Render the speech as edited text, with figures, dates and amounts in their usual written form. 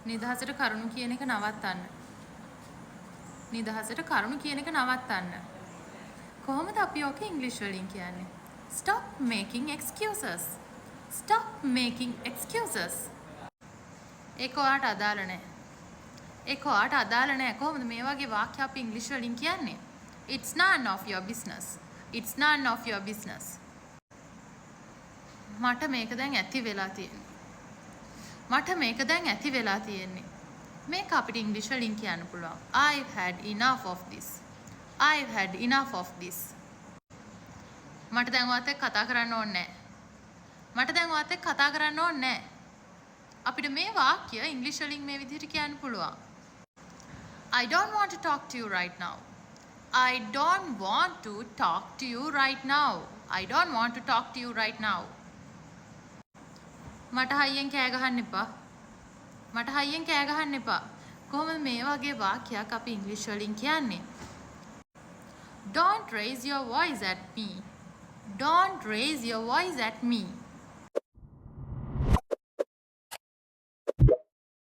නිදහසට කරුණු කියන එක නවත්තන්න. නිදහසට කරුණු කියන එක නවත්තන්න. කොහොමද අපි ඔක ඉංග්‍රීසි වලින් කියන්නේ? Stop making excuses. Stop making excuses. ඒක ඔයාට අදාළ නැහැ. ඒක ඔයාට අදාළ නැහැ. කොහොමද මේ වගේ වාක්‍ය අපි ඉංග්‍රීසි වලින් කියන්නේ? It's none of your business. It's none of your business. මට මේක දැන් ඇති වෙලා තියෙන්නේ. මට මේක දැන් ඇති වෙලා තියෙන්නේ. මේක අපිට ඉංග්‍රීසි වලින් කියන්න පුළුවන්. I've had enough of this. I've had enough of this. මට දැන් ඔයත් එක්ක කතා කරන්න ඕනේ නැහැ. මට දැන් ඔයත් එක්ක කතා කරන්න ඕනේ නැහැ. අපිට මේ වාක්‍ය ඉංග්‍රීසි වලින් මේ විදිහට කියන්න පුළුවන්. I don't want to talk to you right now. I don't want to talk to you right now. I don't want to talk to you right now. මට හයියෙන් කෑ ගහන්න එපා. මට හයියෙන් කෑ ගහන්න එපා. කොහොමද මේ වගේ වාක්‍යයක් අපි ඉංග්‍රීසි වලින් කියන්නේ? Don't raise your voice at me. Don't raise your voice at me.